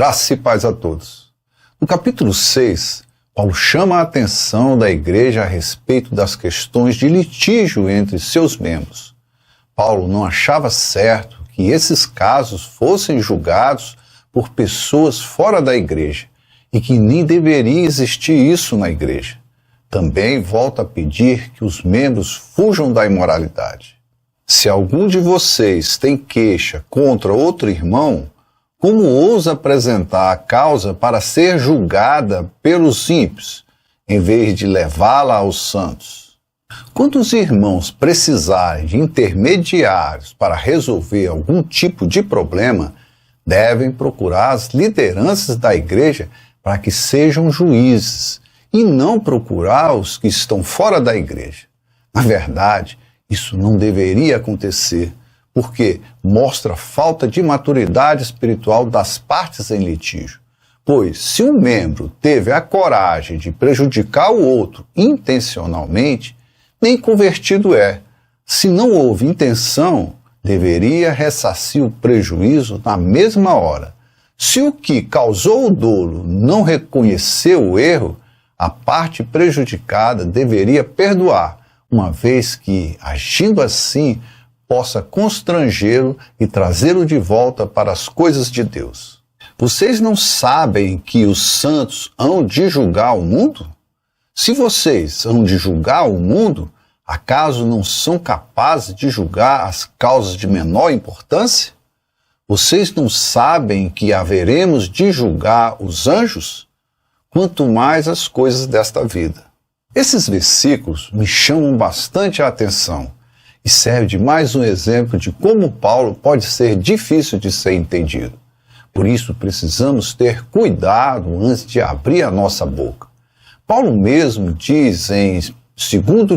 Graça e paz a todos. No capítulo 6, Paulo chama a atenção da igreja a respeito das questões de litígio entre seus membros. Paulo não achava certo que esses casos fossem julgados por pessoas fora da igreja e que nem deveria existir isso na igreja. Também volta a pedir que os membros fujam da imoralidade. Se algum de vocês tem queixa contra outro irmão, como ousa apresentar a causa para ser julgada pelos ímpios, em vez de levá-la aos santos? Quando os irmãos precisarem de intermediários para resolver algum tipo de problema, devem procurar as lideranças da igreja para que sejam juízes, e não procurar os que estão fora da igreja. Na verdade, isso não deveria acontecer, porque mostra falta de maturidade espiritual das partes em litígio. Pois, se um membro teve a coragem de prejudicar o outro intencionalmente, nem convertido é. Se não houve intenção, deveria ressarcir o prejuízo na mesma hora. Se o que causou o dolo não reconheceu o erro, a parte prejudicada deveria perdoar, uma vez que, agindo assim, possa constrangê-lo e trazê-lo de volta para as coisas de Deus. Vocês não sabem que os santos hão de julgar o mundo? Se vocês hão de julgar o mundo, acaso não são capazes de julgar as causas de menor importância? Vocês não sabem que haveremos de julgar os anjos? Quanto mais as coisas desta vida. Esses versículos me chamam bastante a atenção e servem de mais um exemplo de como Paulo pode ser difícil de ser entendido. Por isso precisamos ter cuidado antes de abrir a nossa boca. Paulo mesmo diz em 2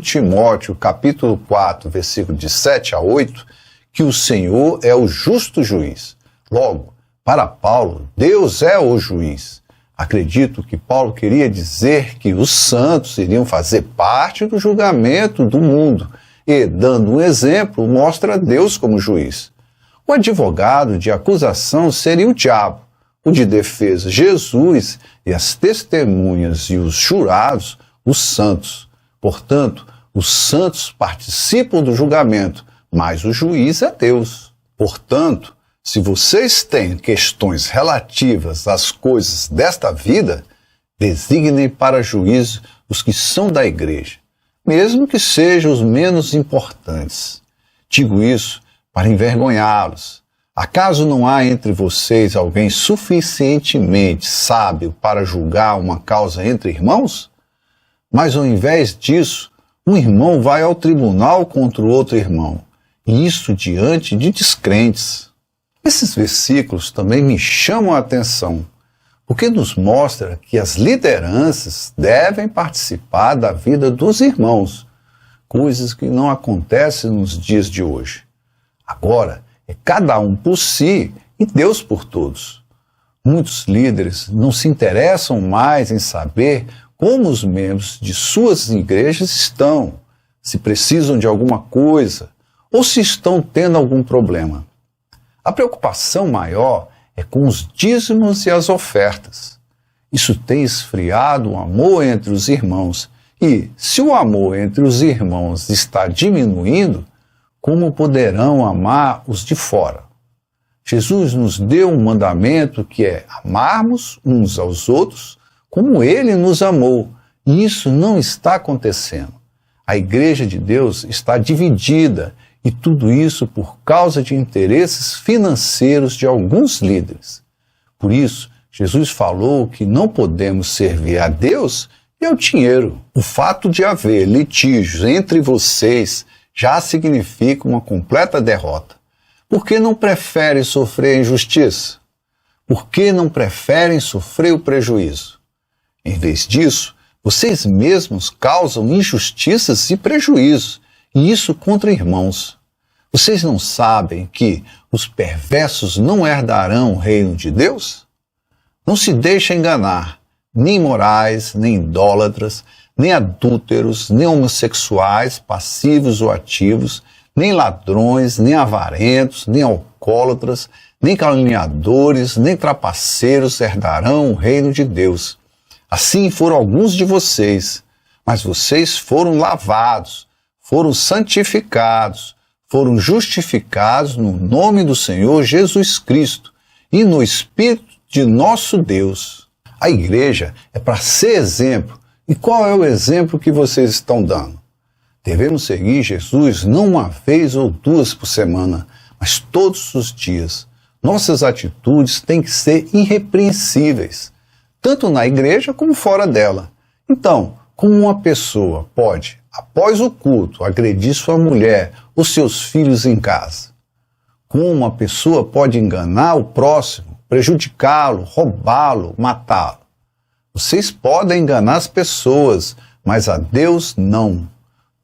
Timóteo, capítulo 4, versículo de 7 a 8, que o Senhor é o justo juiz. Logo, para Paulo, Deus é o juiz. Acredito que Paulo queria dizer que os santos iriam fazer parte do julgamento do mundo e, dando um exemplo, mostra Deus como juiz. O advogado de acusação seria o diabo, o de defesa Jesus e as testemunhas e os jurados, os santos. Portanto, os santos participam do julgamento, mas o juiz é Deus. Portanto, se vocês têm questões relativas às coisas desta vida, designem para juízo os que são da igreja, mesmo que sejam os menos importantes. Digo isso para envergonhá-los. Acaso não há entre vocês alguém suficientemente sábio para julgar uma causa entre irmãos? Mas ao invés disso, um irmão vai ao tribunal contra o outro irmão, e isso diante de descrentes. Esses versículos também me chamam a atenção, porque nos mostra que as lideranças devem participar da vida dos irmãos, coisas que não acontecem nos dias de hoje. Agora, é cada um por si e Deus por todos. Muitos líderes não se interessam mais em saber como os membros de suas igrejas estão, se precisam de alguma coisa ou se estão tendo algum problema. A preocupação maior é com os dízimos e as ofertas. Isso tem esfriado o amor entre os irmãos. E, se o amor entre os irmãos está diminuindo, como poderão amar os de fora? Jesus nos deu um mandamento que é amarmos uns aos outros como Ele nos amou. E isso não está acontecendo. A igreja de Deus está dividida. E tudo isso por causa de interesses financeiros de alguns líderes. Por isso, Jesus falou que não podemos servir a Deus e ao dinheiro. O fato de haver litígios entre vocês já significa uma completa derrota. Por que não preferem sofrer a injustiça? Por que não preferem sofrer o prejuízo? Em vez disso, vocês mesmos causam injustiças e prejuízos, e isso contra irmãos. Vocês não sabem que os perversos não herdarão o reino de Deus? Não se deixem enganar, nem imorais, nem idólatras, nem adúlteros, nem homossexuais, passivos ou ativos, nem ladrões, nem avarentos, nem alcoólatras, nem caluniadores, nem trapaceiros herdarão o reino de Deus. Assim foram alguns de vocês, mas vocês foram lavados, foram santificados, foram justificados no nome do Senhor Jesus Cristo e no Espírito de nosso Deus. A igreja é para ser exemplo. E qual é o exemplo que vocês estão dando? Devemos seguir Jesus não uma vez ou duas por semana, mas todos os dias. Nossas atitudes têm que ser irrepreensíveis, tanto na igreja como fora dela. Então, como uma pessoa pode, após o culto, agredir sua mulher ou seus filhos em casa? Como uma pessoa pode enganar o próximo, prejudicá-lo, roubá-lo, matá-lo? Vocês podem enganar as pessoas, mas a Deus não.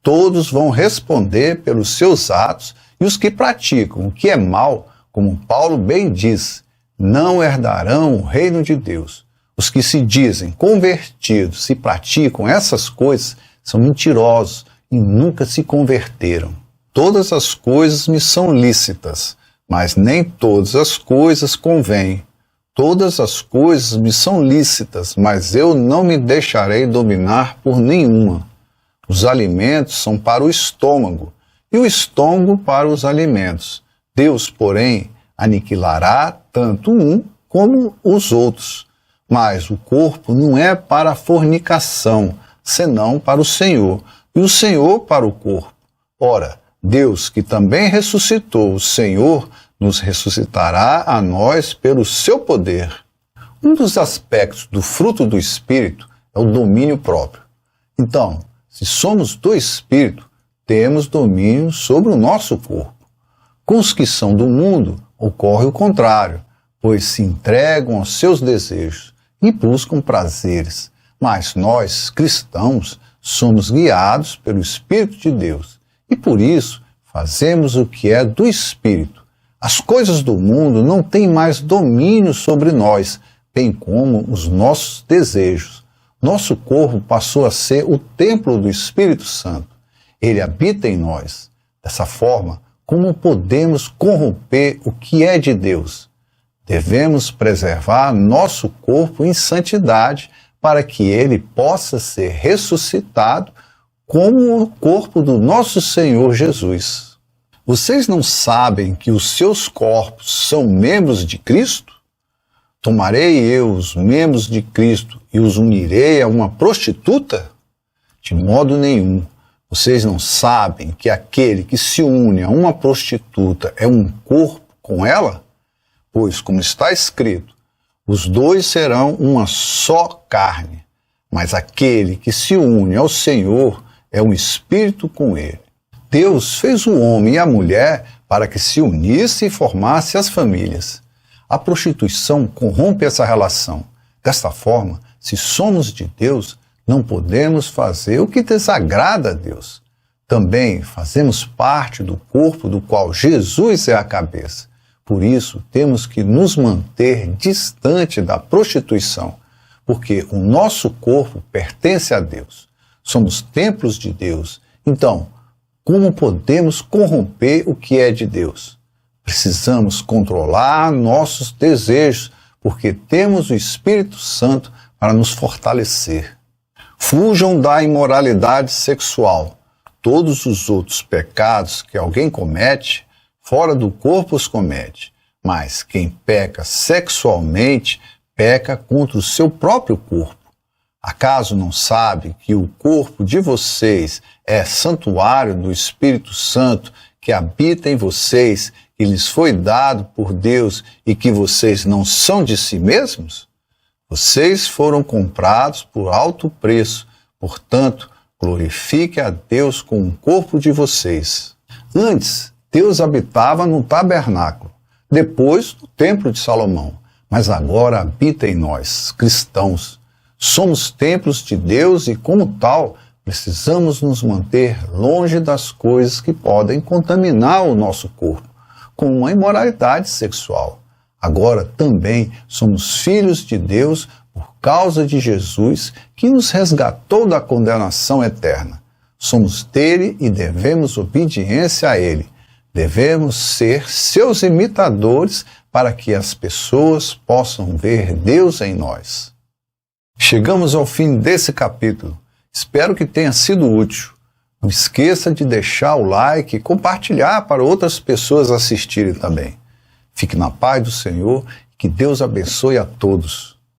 Todos vão responder pelos seus atos, e os que praticam o que é mal, como Paulo bem diz, não herdarão o reino de Deus. Os que se dizem convertidos e praticam essas coisas são mentirosos e nunca se converteram. Todas as coisas me são lícitas, mas nem todas as coisas convêm. Todas as coisas me são lícitas, mas eu não me deixarei dominar por nenhuma. Os alimentos são para o estômago, e o estômago para os alimentos. Deus, porém, aniquilará tanto um como os outros. Mas o corpo não é para a fornicação, senão para o Senhor, e o Senhor para o corpo. Ora, Deus, que também ressuscitou o Senhor, nos ressuscitará a nós pelo seu poder. Um dos aspectos do fruto do Espírito é o domínio próprio. Então, se somos do Espírito, temos domínio sobre o nosso corpo. Com os que são do mundo, ocorre o contrário, pois se entregam aos seus desejos e buscam prazeres. Mas nós, cristãos, somos guiados pelo Espírito de Deus e por isso fazemos o que é do Espírito. As coisas do mundo não têm mais domínio sobre nós, bem como os nossos desejos. Nosso corpo passou a ser o templo do Espírito Santo. Ele habita em nós. Dessa forma, como podemos corromper o que é de Deus? Devemos preservar nosso corpo em santidade para que ele possa ser ressuscitado como o corpo do nosso Senhor Jesus. Vocês não sabem que os seus corpos são membros de Cristo? Tomarei eu os membros de Cristo e os unirei a uma prostituta? De modo nenhum. Vocês não sabem que aquele que se une a uma prostituta é um corpo com ela? Pois, como está escrito, os dois serão uma só carne, mas aquele que se une ao Senhor é um espírito com ele. Deus fez o homem e a mulher para que se unisse e formasse as famílias. A prostituição corrompe essa relação. Desta forma, se somos de Deus, não podemos fazer o que desagrada a Deus. Também fazemos parte do corpo do qual Jesus é a cabeça. Por isso, temos que nos manter distante da prostituição, porque o nosso corpo pertence a Deus. Somos templos de Deus. Então, como podemos corromper o que é de Deus? Precisamos controlar nossos desejos, porque temos o Espírito Santo para nos fortalecer. Fujam da imoralidade sexual. Todos os outros pecados que alguém comete, fora do corpo os comete. Mas quem peca sexualmente, peca contra o seu próprio corpo. Acaso não sabe que o corpo de vocês é santuário do Espírito Santo que habita em vocês, que lhes foi dado por Deus e que vocês não são de si mesmos? Vocês foram comprados por alto preço, portanto, glorifique a Deus com o corpo de vocês. Antes, Deus habitava no tabernáculo, depois no templo de Salomão, mas agora habita em nós, cristãos. Somos templos de Deus e, como tal, precisamos nos manter longe das coisas que podem contaminar o nosso corpo, como a imoralidade sexual. Agora também somos filhos de Deus por causa de Jesus, que nos resgatou da condenação eterna. Somos dele e devemos obediência a ele. Devemos ser seus imitadores para que as pessoas possam ver Deus em nós. Chegamos ao fim desse capítulo. Espero que tenha sido útil. Não esqueça de deixar o like e compartilhar para outras pessoas assistirem também. Fique na paz do Senhor e que Deus abençoe a todos.